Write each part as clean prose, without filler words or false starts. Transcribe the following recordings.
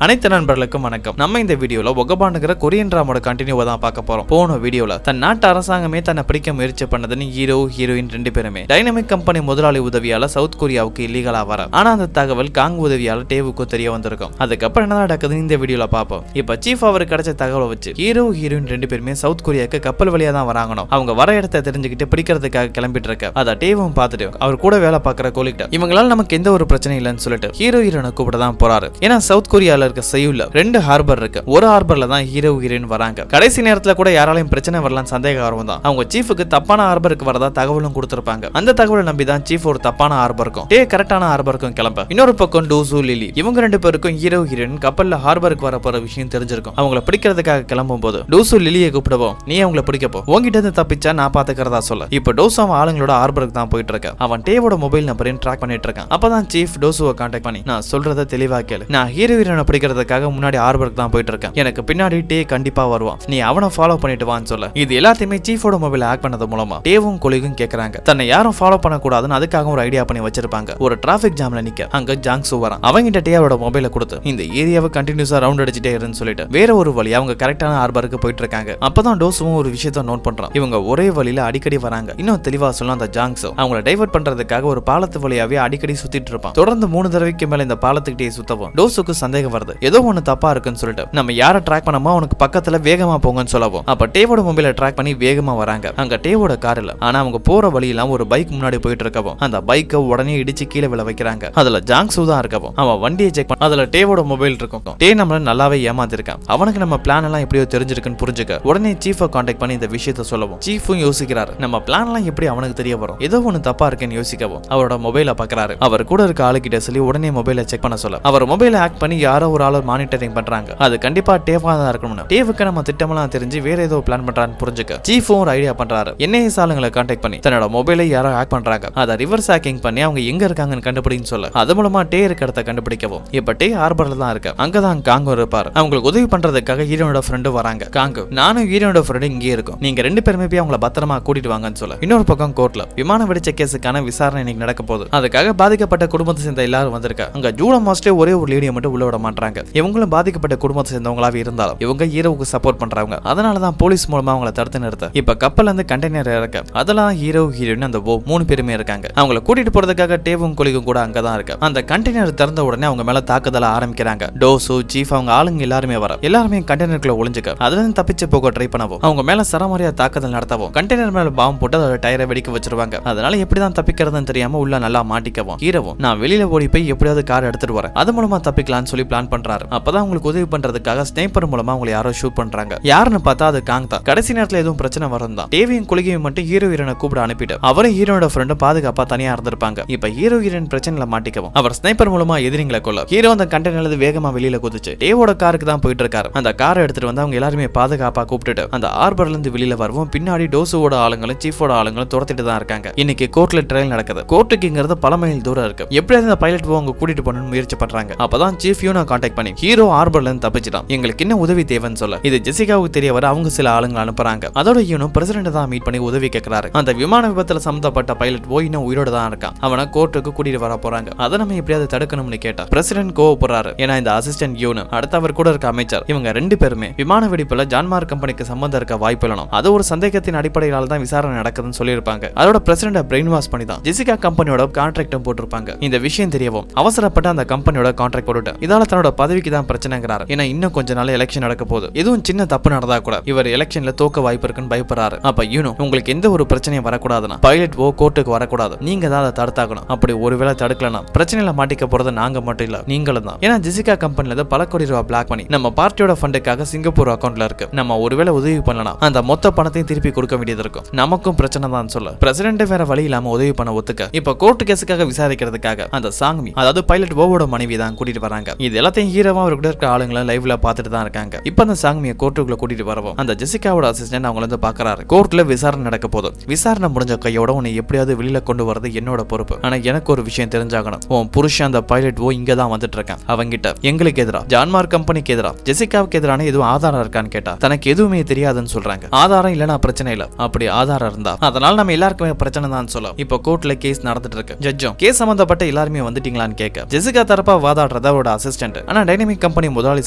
அனைத்து நண்பர்களுக்கும் வணக்கம். நம்ம இந்த வீடியோல ஒகபாண்டுங்கிற கொரியன் டிராமாவோட கண்டினியூவா தான் பார்க்க போறோம். போன வீடியோல தன் நாட்டு அரசாங்கமே தன்னை பிடிக்க முயற்சி பண்ணதுன்னு ஹீரோ ஹீரோயின் ரெண்டு பேருமே டைனமிக் கம்பெனி முதலாளி உதவியால சவுத் கொரியாவுக்கு இல்லீகலா வர. ஆனா அந்த தகவல் காங் உதவியால டேவுக்கு தெரிய வந்திருக்கும். அதுக்கப்புறம் என்ன நடக்குதுன்னு இந்த வீடியோல பார்ப்போம். இப்ப சீஃப் அவருக்கு கிடைச்ச தகவலை வச்சு ஹீரோ ஹீரோயின் ரெண்டு பேருமே சவுத் கொரியாவுக்கு கப்பல் வழியா தான் வராங்கணும். அவங்க வர இடத்தை தெரிஞ்சுக்கிட்டு பிடிக்கிறதுக்காக கிளம்பிட்டு இருக்க. அதை டேவும் பார்த்துட்டு அவர் கூட வேலை பார்க்குற கோலிகிட்ட இவங்களால நமக்கு எந்த ஒரு பிரச்சனை இல்லைன்னு சொல்லிட்டு ஹீரோ ஹீரோனை கூப்பிட தான் போறாரு. ஏன்னா சவுத் கொரியால இருக்க செய்யுள்ள ரெண்டு ஹார்பர் இருக்கு. ஒரு ஹார்பர்ல தான் ஹீரோ ஹீரோயின் வராங்க. கடைசி நேரத்துல கூட யாராலையும் பிரச்சனை வரலாம் சந்தேகம் தான். அவங்க சீஃபுக்கு தப்பான ஹார்பருக்கு வரதா தகவலும் கொடுத்திருப்பாங்க. அந்த தகவலை நம்பி தான் சீஃப் ஒரு தப்பான ஹார்பருக்கும் கரெக்டான ஹார்பருக்கும் கிளம்ப. இன்னொரு பக்கம் டோசு லிலி இவங்க ரெண்டு பேருக்கும் ஹீரோ ஹீரோயின் கப்பல்ல ஹார்பருக்கு வர போற விஷயம் தெரிஞ்சிருக்கும். அவங்கள பிடிக்கிறதுக்காக கிளம்பும் போது டோசு லிலியை கூப்பிடுவோம். நீ அவங்கள பிடிக்கப்போ உங்ககிட்ட இருந்து தப்பிச்சா நான் பாத்துக்கிறதா சொல்ல. இப்ப டோசு அவன் ஆளுங்களோட ஹார்பருக்கு தான் போயிட்டு இருக்க. அவன் டேவோட மொபைல் நம்பரையும் ட்ராக் பண்ணிட்டு இருக்கான். அப்பதான் சீஃப் டோசுவை கான்டாக்ட் பண்ணி நான் சொல்றத தெளிவா கேளு. நான் ஹீரோ ஹீரோனை பிடிக்கிறதுக்காக முன்னாடி ஹார்பருக்கு தான் போயிட்டு இருக்கேன். எனக்கு பின்னாடி டே கண்டிப்பா வருவான். நீ அவனை ஃபாலோ பண்ணிட்டு வான்னு சொல்ல. இது எல்லாத்தையுமே சீஃபோட மொபைல் ஹேக் பண்ணது மூலமா டேவும் கொலிகும் கேக்குறாங்க. தன்னை யாரும் ஃபாலோ பண்ண கூடாதுன்னு அதுக்காக ஒரு ஐடியா பண்ணி வச்சிருப்பாங்க. ஒரு டிராபிக் ஜாம்ல நிக்க அங்க ஜாங்சு வரான். அவங்கிட்ட டேவோட மொபைலை கொடுத்து இந்த ஏரியாவை கண்டினியூஸா ரவுண்ட் அடிச்சுட்டே இருன்னு சொல்லிட்டு வேற ஒரு வழி அவங்க கரெக்டான ஹார்பருக்கு போயிட்டு இருக்காங்க. அப்பதான் டோசுவும் ஒரு விஷயத்த நோட் பண்றான். இவங்க ஒரே வழியில அடிக்கடி வராங்க. இன்னும் தெளிவா சொல்ல அந்த ஜாங்சு அவங்கள டைவர்ட் பண்றதுக்காக ஒரு பாலத்து வழியாவே அடிக்கடி சுத்திட்டு இருப்பான். தொடர்ந்து 3 தடவைக்கு மேல இந்த பாலத்துக்கிட்டே சுத்தவும் டோசுக்கு சந்தேகம் வருது. ஏதோ ஒண்ணு தப்பா இருக்குன்னு சொல்லிட்டு நம்ம யாரை ட்ராக் பண்ணாமோ அவனுக்கு பக்கத்துல வேகமா போங்கன்னு சொல்லவும். அப்ப டேவோட மொபைலை ட்ராக் பண்ணி வேகமா வராங்க. அங்க டேவோட கார் இல்ல. ஆனா அவங்க போற வழியெல்லாம் ஒரு பைக் முன்னாடி போயிட்டு இருக்கவும் அந்த பைக்கை உடனே இடிச்சு கீழே விழ வைக்கிறாங்க. அதுல ஜாங்சு தான் இருக்கவும் அவன் வண்டியை செக் பண்ண அதுல டேவோட மொபைல் இருக்கும். டே நம்மள நல்லாவே ஏமாத்திருக்கான். அவனுக்கு நம்ம பிளான் எல்லாம் எப்படியோ தெரிஞ்சிருக்குன்னு புரிஞ்சுக்க உடனே சீஃபை கான்டாக்ட் பண்ணி இந்த விஷயத்த சொல்லவும் சீஃபும் யோசிக்கிறாரு. நம்ம பிளான் எல்லாம் எப்படி அவனுக்கு தெரிய வரும்? ஏதோ ஒண்ணு தப்பா இருக்குன்னு யோசிக்கவும் அவரோட மொபைலை பாக்குறாரு. அவர் கூட இருக்க ஆளுகிட்ட சொல்லி உடனே மொபைலை செக் பண்ண சொல்ல அவர் மொபைலை ஹேக் பண்ணி யாரோ ஒரு ஆளு மானிட்டரிங் பண்றாங்க. அது கண்டிப்பா டேவா தான் இருக்கணும். டேவுக்கு நம்ம திட்டமெல்லாம் தெரிஞ்சு வேற ஏதோ பிளான் பண்றான்னு புரிஞ்சுக்க சீஃபும் ஒரு ஐடியா பண்றாரு. என்ஐஎஸ் ஆளுங்களை கான்டாக்ட் பண்ணி தன்னோட மொபைலை யாரோ ஹேக் பண்றாங்க. அதை ரிவர்ஸ் ஹேக்கிங் பண்ணி அவங்க எங்க இருக்காங்கன்னு கண்டுபிடின்னு சொல்ல அது மூலமா டே இருக்க இடத்தை கண்டுபிடிக்கவும் இப்ப டே ஹார்பர்ல தான் இருக்கு. அங்கதான் காங்கு இருப்பாரு. அவங்களுக்கு உதவி பண்றதுக்காக ஹீரோனோட ஃப்ரெண்டு வராங்க. காங்கு நானும் ஹீரோனோட ஃப்ரெண்டு இங்கே இருக்கும். நீங்க ரெண்டு பேருமே போய் அவங்கள பத்திரமா கூட்டிட்டு வாங்கன்னு சொல்ல இன்னொரு பக்கம் கோர்ட்ல விமான வெடிச்ச கேஸுக்கான விசாரணை இன்னைக்கு நடக்க போகுது. அதுக்காக பாதிக்கப்பட்ட குடும்பத்தை சேர்ந்த எல்லாரும் வந்திருக்க. அங்க ஜூடா மாஸ்டர் ஒரே ஒரு லேடியை மட்டும் உள்ள விட மாட்டாங்க. இவங்களும் பாதிக்கப்பட்ட குடும்பத்தை சேர்ந்தவங்களாவே இருந்தாலும் இவங்க ஹீரோவுக்கு சப்போர்ட் பண்றாங்க. அதனாலதான் போலீஸ் மூலமா அவங்கள தடுத்து நிறுத்த இப்ப கப்பல்ல இருந்து கண்டெய்னர் இறக்க. அதெல்லாம் ஹீரோ ஹீரோயின் அந்த 3 பேருமே இருக்காங்க. அவங்கள கூட்டிட்டு போறதுக்காக டேவும் கொலிகும் கூட அங்கதான் இருக்கு. அந்த கண்டெய்னர் திறந்த உடனே அவங்க மேல தாக்குதல ஆரம்பிக்கிறாங்க. டோசு சீஃப் அவங்க ஆளுங்க எல்லாருமே வர எல்லாருமே கண்டெய்னருக்குள்ள ஒளிஞ்சுக்க அதுல இருந்து தப்பிச்சு போக ட்ரை பண்ணவும் அவங்க மேல சரமாரியா தாக்குதல் நடத்தவும் கண்டெய்னர் மேல பாம்பு போட்டு அதோட டயரை வெடிக்க வச்சிருவாங்க. அதனால எப்படிதான் தப்பிக்கிறதுன்னு தெரியாம உள்ள நல்லா மாட்டிக்கவும் ஹீரோவும் நான் வெளியில ஓடி போய் எப்படியாவது கார் எடுத்துட்டு வரேன் அது மூலமா தப்பிக்கலாம்னு சொல்லி பிளான் பண்றாரு. அப்பதான் அவங்களுக்கு உதவி பண்றதுக்காக ஸ்னைப்பர் மூலமா அவங்களை யாரோ ஷூட் பண்றாங்க. யாருன்னு பார்த்தா அது காங் தான். கடைசி நேரத்துல எதுவும் பிரச்சனை வரும் தான் டேவியும் கொலிகையும் மட்டும் ஹீரோ ஹீரோனை கூப்பிட அனுப்பிட்டு அவரும் ஹீரோனோட ஃப்ரெண்டும் பாதுகாப்பா தனியா இருந்திருப்பாங்க. இப்ப ஹீரோ ஹீரோயின் பிரச்சனைல மாட்டிக்கவும் அவர் ஸ்னைப்பர் மூலமா எதிரிங்களை கொல்ல ஹீரோ அந்த கண்டெய்னர்ல வேகமா வெளியில குதிச்சு டேவோட காருக்கு தான் போயிட்டு இருக்காரு. அந்த காரை எடுத்துட்டு வந்து அவங்க எல்லாருமே பாதுகாப்பா கூப்பிட்டுட்டு அந்த ஹார்பர்ல இருந்து வெளியில வரவும் பின்னாடி டோசுவோட ஆளுங்களும் சீஃபோட ஆளுங்களும் துரத்திட்டு தான் இருக்காங்க. இன்னைக்கு கோர்ட்ல ட்ரையல் நடக்குது. கோர்ட்டுக்குங்கிறது பல மைல் தூரம் இருக்கு. எப்படியாவது அந்த பைலட் அவங்க கூட்டிட்டு போகணும்னு முயற்சி பண்றாங்க. அப்பதான் சீஃப் யூனை கான்டாக்ட் பண்ணி ஹீரோ ஹார்பர்ல இருந்து தப்பிச்சிட்டான். எங்களுக்கு என்ன உதவி தேவைன்னு சொல்ல இது ஜெசிகாவுக்கு தெரிய வர அவங்க சில ஆளுங்க அனுப்புறாங்க. அதோட யூனும் பிரசிடென்ட் தான் மீட் பண்ணி உதவி கேட்கிறாரு. அந்த விமான விபத்துல சம்பந்தப்பட்ட பைலட் இன்னும் உயிரோட தான் இருக்கான். அவனை கோர்ட்டுக்கு கூட்டிட்டு வர போறாங்க. அதை நம்ம எப்படியாவது தடுக்கணும்னு கேட்டா பிரசிடென்ட் கோவப்படுறாரு. ஏன்னா இந்த அசிஸ்டன்ட் யூனு அடுத்து அவர் கூட இருக்க அமைச்சர் இவங்க ரெண்டு பேருமே விமான வெடிப்புல ஜான்மார்க் கம்பெனிக்கு சம்பந்தம் இருக்க வாய்ப்பு இல்லணும். அது ஒரு சந்தேகத்தின் அடிப்படையிலால தான் விசாரணை நடக்குதுன்னு சொல்லியிருப்பாங்க. அதோட பிரசிடென்ட் பிரெயின் வாஷ் பண்ணி தான் ஜெசிகா கம்பெனியோட கான்ட்ராக்டும் போட்டிருப்பாங்க. இந்த விஷயம் தெரியவும் அவசரப்பட்ட அந்த கம்பெனியோட கான்ட்ராக்ட் போட்டு இதால தன்னோட பதவிக்கு தான் பிரச்சனைங்கிறாரு. ஏன்னா இன்னும் கொஞ்ச நாள் எலெக்ஷன் நடக்க போகுது. எதுவும் சின்ன தப்பு நடந்தா கூட இவர் எலெக்ஷன்ல தோக்க வாய்ப்பு இருக்குன்னு பயப்படுறாரு. அப்ப யூனோ உங்களுக்கு எந்த ஒரு பிரச்சனையும் வரக்கூடாதுன்னா பைலட் கோர்ட்டுக்கு வரக்கூடாது. நீங்க தான் அதை தடுத்தாக்கணும். அப்படி ஒருவேளை தடுக்கலனா பிரச்சனையில மாட்டிக்க போறது நாங்க மட்டும் இல்ல நீங்களும் தான். ஏன்னா ஜெசிகா கம்பெனில பல கோடி ரூபாய் பிளாக் பண்ணி நம்ம பார்ட்டியோட ஃபண்டுக்காக சிங்கப்பூர் அக்கௌண்ட்ல இருக்கு. நம்ம ஒருவேளை உதவி பண்ணலாம் அந்த மொத்த பணத்தையும் திருப்பி கொடுக்க வேண்டியது இருக்கும். நமக்கும் பிரச்சனை தான் சொல்ல பிரசிடென்ட் வேற வழி இல்லாம உதவி பண்ண ஒத்துக்க இப்ப கோர்ட்டு கேஸுக்காக விசாரிக்கிறதுக்காக அந்த சாங்மி அதாவது பைலட் ஓவோட மனைவி தான் கூட்டிட்டு வராங்க. இது எல்லாத்தையும் ஹீரோவா அவர் கூட இருக்க ஆளுங்களை லைவ்ல பாத்துட்டு தான் இருக்காங்க. இப்ப அந்த சாங்மியை கோர்ட்டுக்குள்ள கூட்டிட்டு வரவும் அந்த ஜெசிகாவோட அசிஸ்டன்ட் அவங்கள வந்து பாக்குறாரு. கோர்ட்ல விசாரணை நடக்க போது விசாரணை முடிஞ்ச கையோட உன்னை எப்படியாவது வெளியில கொண்டு வரது என்னோட பொறுப்பு. ஆனா எனக்கு ஒரு விஷயம் தெரிஞ்சாகணும். உன் புருஷன் அந்த பைலட் இங்க தான் வந்துட்டு இருக்கான். அவங்கிட்ட எங்களுக்கு எதிரா ஜான்மார்க் கம்பெனிக்கு எதிரா ஜெசிகாவுக்கு எதிரான எதுவும் ஆதாரம் இருக்கான்னு கேட்டா தனக்கு எதுவுமே தெரியாதுன்னு சொல்றாங்க. ஆதாரம் இல்லனா பிரச்சனை இல்ல. அப்படி ஆதாரம் இருந்தா அதனால நம்ம எல்லாருக்குமே பிரச்சனை தான் சொல்ல. இப்ப கோர்ட்ல கேஸ் நடந்துட்டு இருக்கு. ஜட்ஜும் கேஸ் சம்பந்தப்பட்ட எல்லாருமே வந்துட்டீங்களான்னு கேட்க ஜெசிகா தரப்பா வாதாடுறத அவரோட அசிஸ்டன்ட் ஆனா டைனமிக் கம்பெனி முதலாளி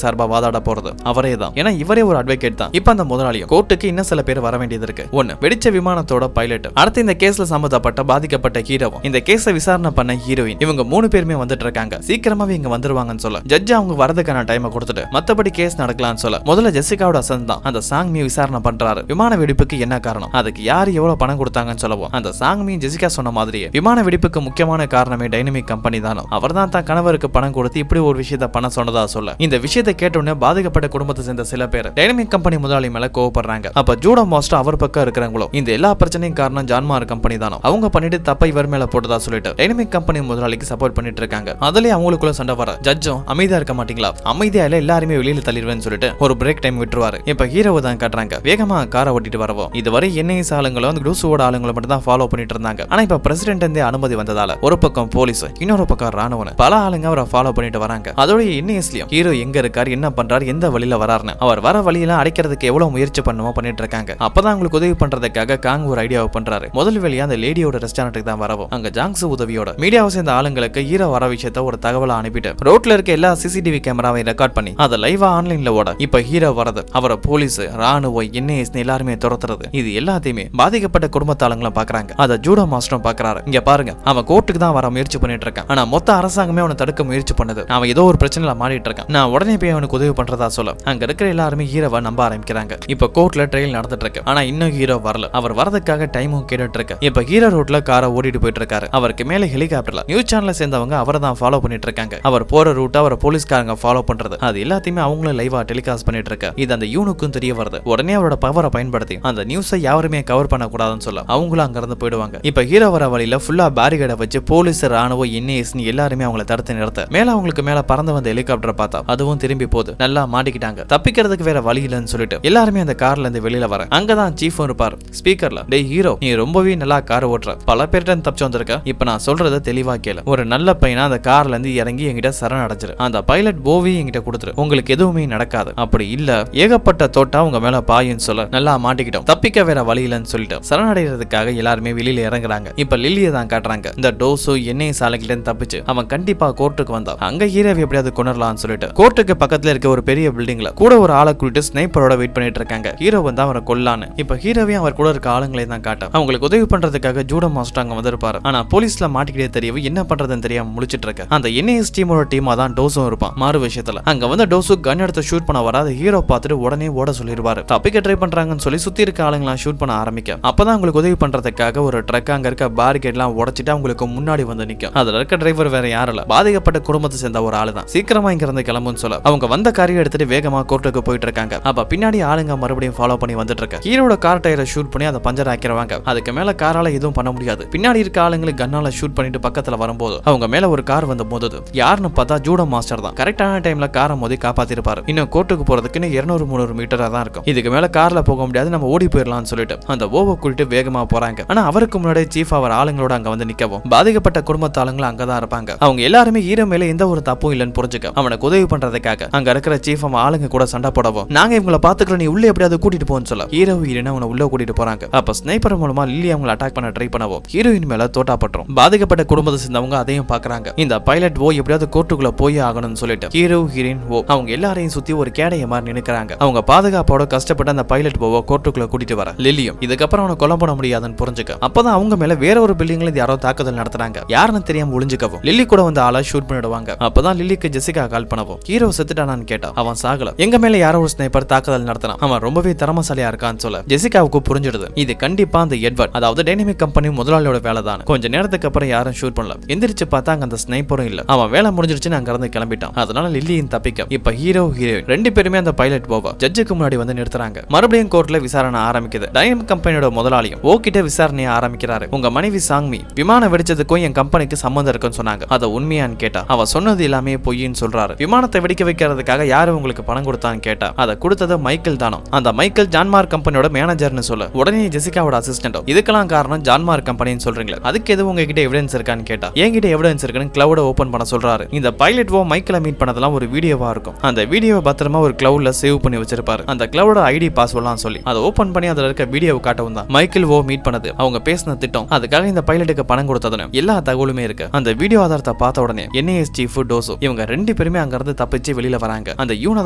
சார்பா வாதாட போறது அவரே தான். ஏன்னா இவரே ஒரு அட்வொகேட் தான். இப்ப அந்த முதலாளியும் கோர்ட்டுக்கு இன்னும் சில பேர் வர வேண்டியது இருக்கு. ஒன்னு வெடிச்ச விமானத்தோட பைலட், அடுத்து இந்த கேஸ்ல சம்பந்தப்பட்ட பாதிக்கப்பட்ட ஹீரோவும், இந்த கேஸை விசாரணை பண்ண ஹீரோயின், இவங்க 3 பேருமே வந்துட்டு இருக்காங்க. சீக்கிரமாவே இங்க வந்துருவாங்கன்னு சொல்ல ஜட்ஜ் அவங்க வரதுக்கான டைமை கொடுத்துட்டு மத்தபடி கேஸ் நடக்கலாம்னு சொல்ல முதல்ல ஜெசிகாவோட அசன் தான் அந்த சாங்மியை விசாரணை பண்றாரு. விமான வெடிப்புக்கு என்ன காரணம், அதுக்கு யார் எவ்வளவு பணம் கொடுத்தாங்கன்னு சொல்லவும் அந்த சாங்மியும் ஜெசிகா சொன்ன மாதிரியே விமான வெடிப்புக்கு முக்கியமான காரணமே டைனமிக் கம்பெனி தானோ, அவர் தான் தான் கணவருக்கு பணம் கொடுத்து இப்படி ஒரு விஷயத்த பண்ண சொன்னதா சொல்ல இந்த விஷயத்தை கேட்டோன்னே பாதிக்கப்பட்ட குடும்பத்தை சேர்ந்த சில பேர் டைனமிக் கம்பெனி முதலாளி மேல கோவப்படுறாங்க. அப்ப ஜூடோ மாஸ்டர் அவர் பக்கம் இருக்கிறவங்களோ இந்த எல்லா பிரச்சனையும் காரணம் ஜான்மார் கம்பெனி தானோ, அவங்க பண்ணிட்டு தப்ப இவர் மேல போட்டதா சொல்லிட்டு டைனமிக் கம்பெனி முதலாளிக்கு சப்போர்ட் பண்ணிட்டு இருக்காங்க. அதுலயே அவங்களுக்குள்ள சண்டை வர ஜட்ஜும் அமைதியா இருக்க மாட்டீங்களா, அமைதியா இல்ல எல்லாருமே வெளியில தள்ளிடுவேன்னு சொல்லிட்டு ஒரு பிரேக் டைம் விட்டுருவாரு. இப்ப ஹீரோவை தான் காட்டுறாங்க வேகமா காரை ஓட்டிட்டு வரவும் இதுவரை என்ஐஎஸ் ஆளுங்களும் அந்த டூசுவோட ஆளுங்களை மட்டும் தான் ஃபாலோ பண்ணிட்டு இருந்தாங்க. ஆனா இப்ப பிரசிடென்ட் இருந்தே அனுமதி வந்ததால ஒரு பக்கம் போலீஸ் இன்னொரு பக்கம் ராணுவம் பல ஆளுங்க அவரை ஃபாலோ பண்ணிட்டு வராங்க. அதோட என்ஐஎஸ்லயும் ஹீரோ எங்க இருக்காரு, என்ன பண்றாரு, எந்த வழியில வராருன்னு அவர் வர வழியெல்லாம் அடைக்கிறதுக்கு எவ்வளவு முயற்சி பண்ணுமோ பண்ணிட்டு இருக்காங்க. அப்பதான் உங்களுக்கு உதவி பண்றதுக்காக காங் ஒரு ஐடியாவை பண்றாரு. முதல் வேலையா அந்த லேடியோட ரெஸ்டாரண்ட்டுக்கு தான் வரவும் அங்க ஜாங்ஸு உதவியோட மீடியாவை சேர்ந்த ஆளுங்களுக்கு ஹீரோ வர விஷயத்த ஒரு தகவலை அனுப்பிட்டு ரோட்ல இருக்க எல்லா சிசிடிவி கேமராவை ரெக்கார்ட் பண்ணி அதை லைவா ஆன்லைன்ல ஓட இப்ப ஹீரோ வரது அவரை போலீஸ் ராணுவம் என்ஐஎஸ் எல்லாருமே துரத்துறது இது எல்லாத்தையுமே பாதிக்கப்பட்ட குடும்பத்தாளுங்களும் பாக்குறாங்க. அதை ஜூடோ மாஸ்டரும் பாக்குறாரு. இங்க பாருங்க அவன் கோர்ட்டுக்கு தான் வர முயற்சி பண்ணிட்டு இருக்கான். ஆனா மொத்த அரசாங்கமே அவனை தடுக்க முயற்சி பண்ணது. அவன் ஏதோ ஒரு பிரச்சனையில மாறிட்டு இருக்கான். நான் உடனே போய் அவனுக்கு உதவி பண்றதா சொல்ல அங்க இருக்கிற எல்லாருமே ஹீரோவை நம்ப ஆரம்பிக்கிறாங்க. இப்ப கோர்ட்ல ட்ரையல் நடந்துட்டு இருக்கு. ஆனா இன்னும் ஹீரோ வரல. அவர் வரதுக்காக டைமும் கேட்டுட்டு இருக்கு. இப்ப ஹீரோ ரோட்ல காரை ஓடிட்டு போயிட்டு இருக்காரு. அவருக்கு மேல ஹெலிகாப்டர்ல நியூஸ் சேனல்ல சேர்ந்தவங்க அவரை தான் ஃபாலோ பண்ணிட்டு இருக்காங்க. அவர் போற ரூட் அவரை போலீஸ்காரங்க ஃபாலோ பண்றது அது எல்லாத்தையுமே அவங்களும் லைவா டெலிகாஸ்ட் பண்ணிட்டு இருக்க. இது அந்த யூனுக்கும் தெரிய வருது. உடனே அவரோட பவரை பயன்படுத்தி அந்த நியூஸை யாருமே கவர் பண்ண கூடாதுன்னு சொல்ல அவங்களும் அங்க இருந்து போயிடுவாங்க. இப்ப ஹீரோ வர வழியில ஃபுல்லா பேரிகேட வச்சு போலீஸ் ராணுவம் என்ஐஎஸ் எல்லாருமே அவங்களை தடுத்து நிறுத்த மேல அவங்களுக்கு மேல பறந்து வந்த ஹெலிகாப்டரை பார்த்தா அதுவும் திரும்பி போகுது. நல்லா மாட்டிக்கிட்டாங்க. தப்பிக்கிறதுக்கு வேற வழி இல்லைன்னு சொல்லிட்டு எல்லாருமே அந்த கார்ல இருந்து வெளியில வர அங்கதான் சீஃபும் இருப்பார். ஸ்பீக்கர்ல டேய் ஹீரோ நீ ரொம்பவே நல்லா கார் ஓட்டுற, பல பேர்ட்ட தப்பிச்சு வந்திருக்க, இப்ப நான் சொல்றத தெளிவா கேளு. ஒரு நல்ல பையனா அந்த கார்ல இருந்து இறங்கி என்கிட்ட சரண் அடைஞ்சிரு. அந்த பைலட் போவி என்கிட்ட கொடுத்துரு, உங்களுக்கு எதுவுமே நடக்காது. அப்படி இல்ல ஏகப்பட்ட தோட்டா உங்க மேல பாயுன்னு சொல்ல நல்லா மாட்டிக்கிட்டோம், தப்பிக்க வேற வழி இல்லைன்னு சொல்லிட்டு சரணடைகிறதுக்காக எல்லாருமே வெளியில இறங்குறாங்க. இப்ப லில்லியை தான் காட்டுறாங்க. இந்த டோசோ எண்ணெய் சாலைகிட்ட இருந்து தப்பிச்சு அவன் கண்டிப்பா கோர்ட்டுக்கு வந்தா அங்க ஹீரோவை எப்படியாவது கொண்டுடலாம்னு சொல்லிட்டு கோர்ட்டுக்கு பக்கத்துல இருக்க ஒரு பெரிய பில்டிங்ல கூட ஒரு ஆளை கூட்டிட்டு ஸ்னைப்பரோட வெயிட் பண்ணிட்டு இருக்காங்க. ஹீரோ வந்து அவரை கொல்லான்னு. இப்ப ஹீரோவையும் அவர் கூட இருக்க ஆளுங்களை தான் காட்ட அவங்களுக்கு உதவி பண்றதுக்காக ஜூடோ மாஸ்டர் அங்க வந்திருப்பாரு. ஆனா போலீஸ்ல மாட்டிக்கிட்டே தெரியவும் என்ன பண்றதுன்னு தெரியாம முழிச்சிட்டு இருக்க அந்த என்ஐஎஸ் டீமோட டீமா தான் டோஸும் இருப்பான். மாறு விஷயத்துல அங்க வந்து டோசு கன் எடுத்து ஷூட் பண்ண வராது. ஹீரோ பார்த்துட்டு உடனே ஓட சொல்லிடுவாரு. தப்பிக்க ட்ரை பண்றாங்கன்னு சொல்லி சுத்தி இருக்க ஆளுங்களாம் ஷூட் பண்ண ஆரம்பிக்க அப்பதான் உங்களுக்கு உதவி பண்றதுக்காக ஒரு ட்ரக் அங்க இருக்க பேரிகேட் எல்லாம் உடைச்சிட்டு அவங்களுக்கு முன்னாடி வந்து நிக்கும். அதுல இருக்க டிரைவர் வேற யாரும் இல்ல, பாதிக்கப்பட்ட குடும்பத்தை சேர்ந்த ஒரு ஆளு தான். சீக்கிரமா இங்க இருந்து கிளம்புன்னு சொல்ல அவங்க வந்த காரியை எடுத்துட்டு வேகமா கோர்ட்டுக்கு போயிட்டு இருக்காங்க. அப்ப பின்னாடி ஆளுங்க மறுபடியும் ஃபாலோ பண்ணி வந்துட்டு இருக்க ஹீரோட கார் டயரை ஷூட் பண்ணி அதை பஞ்சர் ஆக்கிடுவாங்க. அதுக்கு மேல காரால எதுவும் பண்ண முடியாது. பின்னாடி இருக்க ஆளுங்களுக்கு கன்னால ஷூட் பண்ணிட்டு பக்கத்துல வரும்போது அவங்க மேல ஒரு கார் வந்து மோதுது. யாருன்னு பார்த்தா ஜூடோ மாஸ்டர் தான். கரெக்டான டைம்ல காரை மோதி காப்பாத்திருப்பாரு. இன்னும் கோர்ட்டுக்கு போறதுக்கு 200-300 மீட்டரா தான் இருக்கும். இதுக்கு மேல கார்ல போக முடியாது, நம்ம ஓடி போயிடலாம்னு சொல்லிட்டு அந்த ஓவ கூட்டிட்டு வேகமா போறாங்க. ஆனா அவருக்கு முன்னாடி சீஃப் அவர் ஆளுங்களோட அங்க வந்து நிக்கவும் பாதிக்கப்பட்ட குடும்பத்து ஆளுங்களும் அங்கதான் இருப்பாங்க. அவங்க எல்லாருமே ஹீரோ மேல எந்த ஒரு தப்பும் இல்லைன்னு புரிஞ்சுக்க அவனுக்கு உதவி பண்றதுக்காக அங்க இருக்கிற சீஃப் அவன் ஆளுங்க கூட சண்டை போடவும் நாங்க இவங்களை பாத்துக்கிறோம், நீ உள்ள எப்படியாவது கூட்டிட்டு போன்னு சொல்ல ஹீரோ ஹீரோயின் அவனை உள்ள கூட்டிட்டு போறாங்க. அப்ப ஸ்னைப்பர் மூலமா லில்லி அவங்களை அட்டாக் பண்ண ட்ரை பண்ணவும் ஹீரோயின் மேல தோட்டா பட்டுரும். பாதிக்கப்பட்ட குடும்பத்தை சேர்ந்தவங்க அதையும் பாக்குறாங்க. இந்த பைலட் எப்படியாவது கோர்ட்டுக்குள்ள போய் ஆகணும்னு சொல்லிட்டு ஹீரோ ஹீரோயின் அவங்க எல்லாரையும் சுத்தி ஒரு கேடைய மாதிரி நினைக்கிறாங்க. அவங்க பாதுகாப்போட கஷ்டப்பட்டு அந்த பைலட் கோர்ட்டுக்குள்ள கூட்டிட்டு வர லில்லியும் இதுக்கப்புறம் அவனை கொலை பண்ண முடியாதுன்னு புரிஞ்சுக்க அப்பதான் அவங்க மேல வேற ஒரு பில்டிங்ல யாரோ தாக்குதல் நடத்துறாங்க. யாருன்னு தெரியாம ஒளிஞ்சுக்கவும் லில்லி கூட வந்து ஆளா ஷூட் பண்ணிடுவாங்க. அப்பதான் லில்லிக்கு ஜெசிகா கால் பண்ணவும் ஹீரோ செத்துட்டானான்னு கேட்டா அவன் சாகல, எங்க மேல யாரோ ஒரு ஸ்னைப்பர் தாக்குதல் நடத்தினான், அவன் ரொம்பவே திறமசாலியா இருக்கான்னு சொல்ல ஜெசிகாவுக்கு புரிஞ்சிடுது இது கண்டிப்பா அந்த எட்வர்ட் அதாவது டைனமிக் கம்பெனி முதலாளியோட வேலை தான். கொஞ்ச நேரத்துக்கு அப்புறம் யாரும் ஷூட் பண்ணல. எந்திரிச்சு பார்த்தா அங்க அந்த ஸ்னைப்பரும் இல்ல. அவன் வேலை முடிஞ்சிருச்சுன்னு அங்க இருந்து கிளம்பிட்டான். அதனால லில்லியின் தப்பிக்க இப்ப ஹீரோ ஹீரோயின் 2 பேருமே அந்த பைலட் ஜட்ஜுக்கு முன்னாடி வந்து நிறுத்துறாங்க. மறுபடியும் கோர்ட்ல விசாரணை ஆரம்பிக்குது. டைனமிக் கம்பெனியோட முதலாளியும் ஓகிட்ட விசாரணையை ஆரம்பிக்கிறாரு. உங்க மனைவி சாங்மி விமானம் வெடிச்சதுக்கும் என் கம்பெனிக்கு சம்பந்தம் இருக்குன்னு சொன்னாங்க, அதை உண்மையான்னு கேட்டா அவ சொன்னது எல்லாமே பொய்ன்னு சொல்றாரு. விமானத்தை வெடிக்க வைக்கிறதுக்காக யாரு உங்களுக்கு பணம் கொடுத்தான்னு கேட்டா அதை கொடுத்தது மைக்கேல் தானோ. அந்த மைக்கேல் ஜான்மார்க் கம்பெனியோட மேனேஜர்னு சொல்ல உடனே ஜெசிகாவோட அசிஸ்டன்ட் இதுக்கெல்லாம் காரணம் ஜான்மார்க் கம்பெனின்னு சொல்றீங்களா, அதுக்கு எதுவும் உங்ககிட்ட எவிடன்ஸ் இருக்கான்னு கேட்டா என்கிட்ட எவிடன்ஸ் இருக்குன்னு கிளவுட ஓபன் பண்ண சொல்றாரு. இந்த பைலட் மைக்கேலை மீட் பண்ணதெல்லாம் ஒரு வீடியோவா இருக்கும். அந்த வீடியோவை பத்திரமா ஒரு கிளவுட்ல சேவ் பண்ணி வச்சிருப்பாரு. அந்த கிளவுட ஐடி பாஸ்வேர்ட்லாம் சொல்லி அதை ஓபன் பண்ணி அதுல இருக்க வீடியோவை காட்டவும் தான் மைக்கேல் மீட் பண்ணது, அவங்க பேசின திட்டம், அதுக்காக இந்த பைலட்டுக்கு பணம் கொடுத்ததுன்னு எல்லா தகவலுமே இருக்கு. அந்த வீடியோ ஆதாரத்தை பார்த்த உடனே என்ஐஎஸ் சீஃப் டோசோ இவங்க 2 2 பேருமே அங்க இருந்து தப்பிச்சு வெளியில வராங்க. அந்த யூனை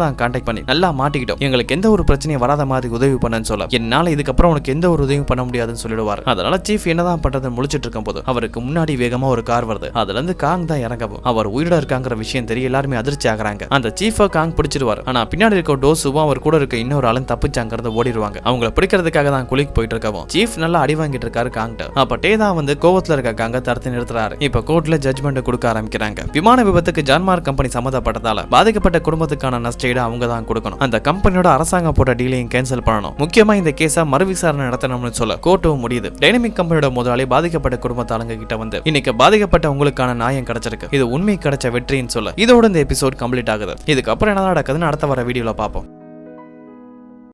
தான் கான்டாக்ட் பண்ணி நல்லா மாட்டிக்கிட்டோம், எங்களுக்கு எந்த ஒரு பிரச்சனையும் வராத மாதிரி உதவி பண்ணன்னு சொல்ல, என்னால இதுக்கப்புறம் உனக்கு எந்த ஒரு உதவியும் பண்ண முடியாதுன்னு சொல்லிடுவார். அதனால சீஃப் என்னதான் பண்றதுன்னு முழிச்சிட்டு இருக்கும் போது அவருக்கு முன்னாடி வேகமா ஒரு கார் வருது. அதுல இருந்து காங் தான் இறங்கவும் அவர் உயிரோட இருக்காங்கிற விஷயம் தெரிய எல்லாருமே அதிர்ச்சி ஆகுறாங்க. அந்த சீஃபை காங் பிடிச்சிருவார். ஆனா பின்னாடி இருக்க டோசுவும் அவர் கூட இருக்க இன்னொரு ஆளும் தப்பிச்சு அங்க இருந்து ஓடிடுவாங்க. அவங்கள பிடிக்கிறதுக்காக தான் குளிக்கு போயிட்டு இருக்கவும் சீஃப் நல்லா அடி வாங்கிட்டு இருக்காரு காங்கிட்ட. அப்ப டேதா வந்து கோவத்துல இருக்க காங்க தடுத்து நிறுத்துறாரு. இப்ப கோர்ட்ல ஜட்ஜ்மெண்ட் கொடுக்க ஆரம்பிக்கிறாங்க. விமான விபத்துக்கு ஜான்மார்க் கம்பெனி சம்மந்தப்பட்டதால பாதிக்கப்பட்ட குடும்பத்துக்கான நஷ்டஈடு அவங்க தான் கொடுக்கணும். அந்த கம்பெனியோட அரசாங்கம் போட்ட டீலையும் கேன்சல் பண்ணணும். முக்கியமா இந்த கேஸை மறுவிசாரணை நடத்தணும்னு சொல்ல கோர்ட்டும் முடியுது. டைனமிக் கம்பெனியோட முதலாளி பாதிக்கப்பட்ட குடும்பத்தாளுங்க கிட்ட வந்து இன்னைக்கு பாதிக்கப்பட்ட உங்களுக்கான நியாயம் கிடைச்சிருக்கு, இது உண்மை கிடைச்ச வெற்றின்னு சொல்ல இதோட இந்த எபிசோட் கம்ப்ளீட் ஆகுது. இதுக்கப்புறம் என்ன நடக்குதுன்னு அடுத்த வர வீடியோல பார்ப்போம்.